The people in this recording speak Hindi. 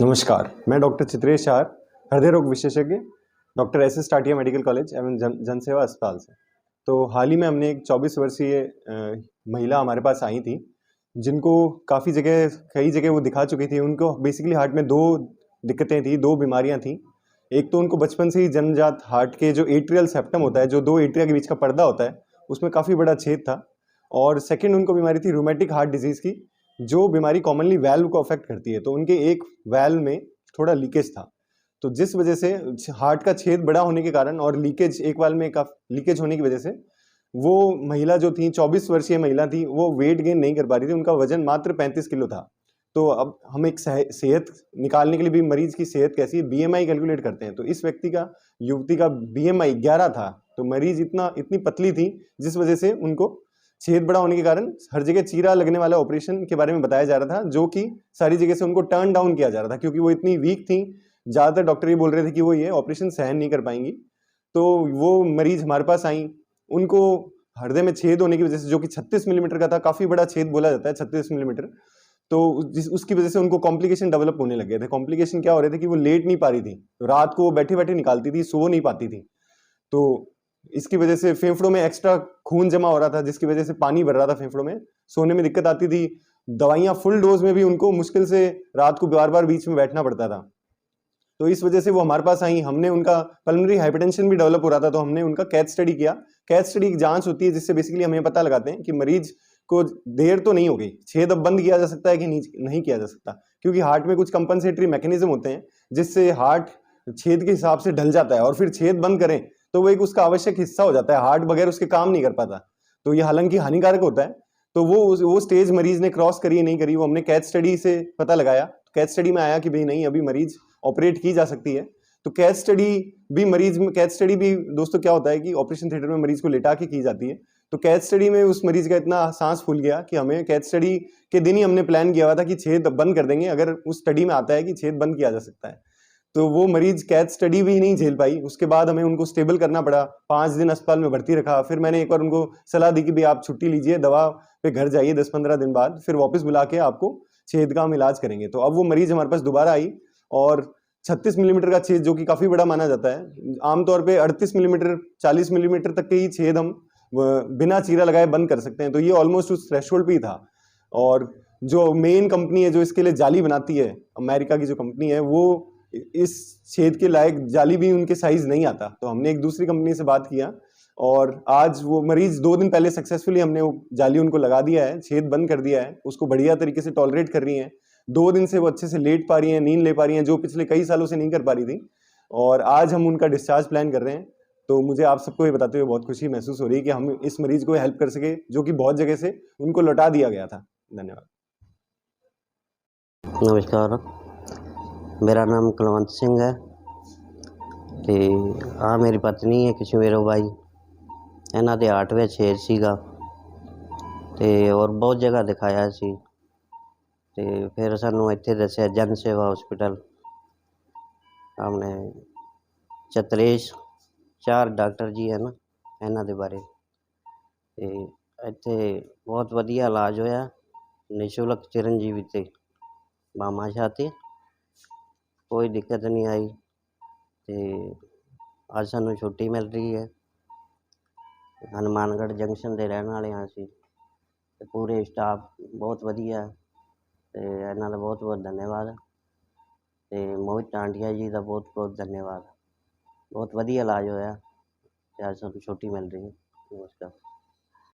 नमस्कार, मैं डॉक्टर चित्रेश चार, हृदय रोग विशेषज्ञ, doctor S S Tatia medical college एवं जनसेवा अस्पताल से। तो हाल ही में हमने एक 24 वर्षीय महिला हमारे पास आई थी, जिनको कई जगह वो दिखा चुकी थी। उनको बेसिकली हार्ट में 2 दिक्कतें थी, 2 बीमारियां थी। एक तो उनको बचपन से ही जन्मजात हार्ट के जो एट्रियल सेप्टम होता है, जो 2 एट्रिया के बीच का पर्दा होता है, उसमें काफ़ी बड़ा छेद था। और सेकंड उनको बीमारी थी रूमेटिक हार्ट डिजीज़ की, जो बीमारी कॉमनली वैल्व को अफेक्ट करती है। तो उनके एक वैल्व में थोड़ा लीकेज था, तो जिस वजह से हार्ट का छेद बड़ा होने के कारण और लीकेज एक वाल्व में का लीकेज होने की वजह से वो महिला जो थी, 24 वर्षीय महिला थी, वो वेट गेन नहीं कर पा रही थी। उनका वजन मात्र 35 किलो था। तो अब हम एक सेहत निकालने के लिए भी मरीज की सेहत कैसी है, बीएमआई कैलकुलेट करते हैं। तो इस युवती का बीएमआई 11 था। तो मरीज इतनी पतली थी, जिस वजह से उनको छेद बड़ा होने के कारण हर जगह चीरा लगने वाला ऑपरेशन के बारे में बताया जा रहा था, जो कि सारी जगह से उनको टर्न डाउन किया जा रहा था, क्योंकि वो इतनी वीक थी। ज्यादातर डॉक्टर ये बोल रहे थे कि वो ये ऑपरेशन सहन नहीं कर पाएंगी। तो वो मरीज हमारे पास आई, उनको हृदय में छेद होने की वजह से, जो कि 36 मिलीमीटर का था, काफी बड़ा छेद बोला जाता है 36 मिलीमीटर। तो उसकी वजह से उनको कॉम्प्लिकेशन डेवलप होने लग गए थे। कॉम्प्लिकेशन क्या हो रहे थे कि वो लेट नहीं पा रही थी, रात को बैठे बैठे निकालती थी, सो नहीं पाती थी। तो इसकी वजह से फेफड़ों में एक्स्ट्रा खून जमा हो रहा था, जिसकी वजह से पानी भर रहा था फेफड़ों में, सोने में दिक्कत आती थी। दवाइयां फुल डोज में भी उनको मुश्किल से रात को बार बार बीच में बैठना पड़ता था। तो इस वजह से वो हमारे पास आई। हमने उनका पल्मोनरी हाइपरटेंशन भी डेवलप हो रहा था, तो हमने उनका कैथ स्टडी किया। कैथ स्टडी की जांच होती है, जिससे बेसिकली हमें पता लगाते हैं कि मरीज को देर तो नहीं हो गई, छेद अब बंद किया जा सकता है कि नहीं किया जा सकता, क्योंकि हार्ट में कुछ कंपनसेटरी मैकेनिज्म होते हैं, जिससे हार्ट छेद के हिसाब से ढल जाता है, और फिर छेद बंद करें तो वो एक उसका आवश्यक हिस्सा हो जाता है। हार्ट बगैर उसके काम नहीं कर पाता, तो ये हालांकि हानिकारक होता है। तो वो स्टेज मरीज ने क्रॉस करी है नहीं करी, वो हमने कैथ स्टडी से पता लगाया। कैथ स्टडी में आया कि भाई नहीं, अभी मरीज ऑपरेट की जा सकती है। तो कैथ स्टडी भी दोस्तों क्या होता है कि ऑपरेशन थिएटर में मरीज को लेटा के की जाती है। तो कैथ स्टडी में उस मरीज का इतना सांस फूल गया कि हमें कैथ स्टडी के दिन ही हमने प्लान किया हुआ था कि छेद बंद कर देंगे, अगर उस स्टडी में आता है कि छेद बंद किया जा सकता है। तो वो मरीज कैथ स्टडी भी नहीं झेल पाई। उसके बाद हमें उनको स्टेबल करना पड़ा, 5 दिन अस्पताल में भर्ती रखा। फिर मैंने एक बार उनको सलाह दी कि भाई आप छुट्टी लीजिए, दवा पे घर जाइए, 10-15 दिन बाद फिर वापस बुला के आपको छेद का हम इलाज करेंगे। तो अब वो मरीज हमारे पास दोबारा आई, और 36 मिलीमीटर का छेद, जो कि काफी बड़ा माना जाता है, आमतौर पे 38 मिलीमीटर 40 मिलीमीटर तक के ही छेद हम बिना चीरा लगाए बंद कर सकते हैं। तो ये ऑलमोस्ट उस थ्रेशोल्ड पे ही था। और जो मेन कंपनी है जो इसके लिए जाली बनाती है, अमेरिका की जो कंपनी है, वो इस छेद के लायक जाली भी उनके साइज नहीं आता। तो हमने एक दूसरी कंपनी से बात किया, और आज वो मरीज 2 दिन पहले सक्सेसफुली हमने वो जाली उनको लगा दिया है, छेद बंद कर दिया है, उसको बढ़िया तरीके से टॉलरेट कर रही हैं। 2 दिन से वो अच्छे से लेट पा रही हैं, नींद ले पा रही हैं, जो पिछले कई सालों से नहीं कर पा रही थी। और आज हम उनका डिस्चार्ज प्लान कर रहे हैं। तो मुझे आप सबको ये बताते हुए बहुत खुशी महसूस हो रही है कि हम इस मरीज को हेल्प कर सके, जो कि बहुत जगह से उनको लौटा दिया गया था। धन्यवाद। नमस्कार, मेरा नाम कुलवंत सिंह है। ਤੇ ਆ ਮੇਰੀ ਪਤਨੀ ਹੈ ਕਸ਼ਮੀਰੋਂ ਬਾਈ। ਇਹਨਾਂ ਦੇ ਹਾਰਟ ਵਿੱਚ ਛੇਦ ਸੀਗਾ, ਤੇ ਔਰ ਬਹੁਤ ਜਗ੍ਹਾ ਦਿਖਾਇਆ ਸੀ। ਤੇ ਫਿਰ ਸਾਨੂੰ ਇੱਥੇ ਦੱਸਿਆ ਜਨ ਸੇਵਾ ਹਸਪੀਟਲ, ਆਪਣੇ ਚਤਰੇਸ਼ ਚਾਰ ਡਾਕਟਰ ਜੀ ਹਨ, ਇਹਨਾਂ ਦੇ ਬਾਰੇ। ਤੇ ਇੱਥੇ ਬਹੁਤ ਵਧੀਆ ਇਲਾਜ ਹੋਇਆ, ਨਿਸ਼ੁਲਕ ਚਿਰੰਜੀਵੀ ਤੇ भामाशाह ते कोई दिक्कत नहीं आई। तो आज सानू छुट्टी मिल रही है। हनुमानगढ़ जंक्शन के रहने वाले हाँ असीं, ते पूरे स्टाफ बहुत वधिया, ते इन्हां दा बहुत बहुत धन्यवाद। ते मोहित टांडिया जी का बहुत बहुत धन्यवाद। बहुत वधिया इलाज होया, ते आज सानू छुट्टी मिल रही है। नमस्कार।